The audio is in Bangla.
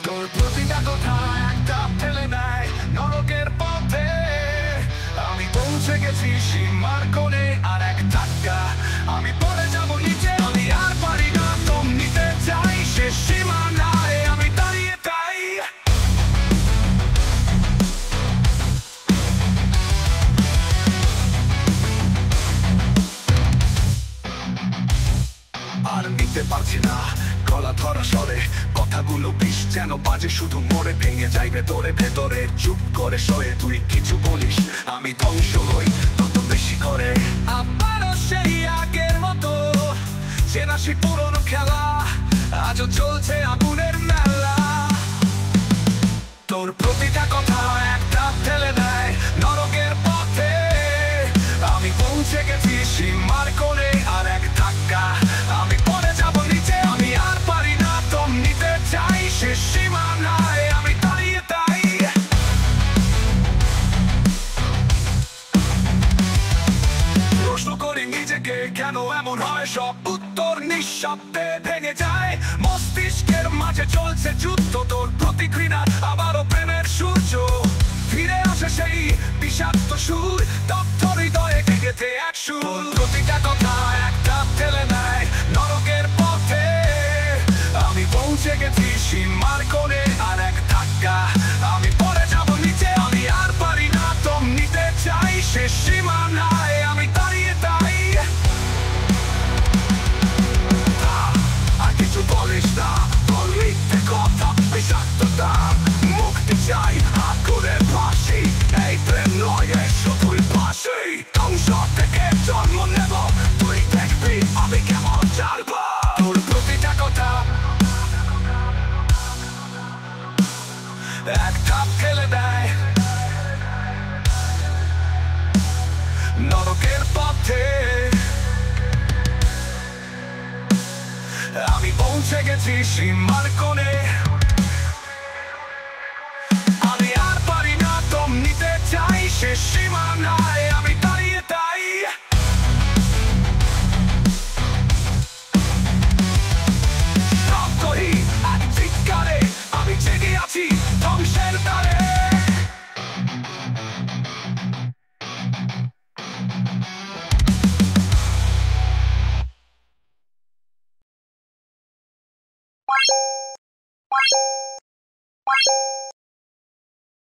তোর প্রতিটা কথা একটা ঠেলে নেয় নরকের পথে। আমি পৌঁছে গেছি সীমার কোণে, আর এক ধাক্কা আমি পড়ে যাব নিচে। আমি আর পারি না, দম নিতে চাই, শেষ সীমানায় আমি দাঁড়িয়ে তাই। আর নিতে পারছি না গলা ধরা স্বরে, কথাগুলো বিষ যেন বাজে শুধু মোড়ে, ভেঙে যায় ভেতরে ভেতরে। চুপ করে শোয়ে তুই কিছু বলিস, আমি ধ্বংস হই তত বেশি করে। আবারও সেই আগের মতো চেনা সেই পুরনো খেলা, আজও চলছে আগুনের মেলা। তোর প্রতিটা কথা একটা ঠেলে দেয় নরকের পথে। আমি পৌঁছে গেছি সীমার কোণে, আর এক ধাক্কা আমি পড়ে যাব নিচে। আমি আর পারি না, দম নিতে চাই, শেষ সীমানায় আমি দাঁড়িয়ে তাই। প্রশ্ন করি নিজেকে কেন এমন হয়, সব উত্তর নিঃশব্দে ভেঙে যায়। মস্তিষ্কের মাঝে চলছে যুদ্ধ, তোর প্রতি ঘৃণা আবারও প্রেমের সূর্য। ফিরে আসে সেই বিষাক্ত সুর, দগ্ধ হৃদয়ে গেঁথে এক সুর। প্রতিটা কথা একটা ঠেলে নেয় নরকের পথে। আমি পৌঁছে গেছি সীমার কোণে, আর এক ধাক্কা আমি পড়ে যাব নিচে। আমি আর পারি না, দম নিতে চাই, শেষ সীমানায় আমি দাঁড়িয়ে তাই। আর কিছু বলিস না, বল মিথ্যে কথা, বিষাক্ততা। মুক্তি চাই আগুনের ফাঁসি, এই প্রেম নয় শুধুই ফাঁসি। ধ্বংস থেকে জন্ম নেব, তুই দেখবি আমি কেমন চালব। তোর প্রতিটা কথা এক ধাপ ফেলে দেয় নরকের পথে। আমি পৌঁছে গেছি সীমার কোণে।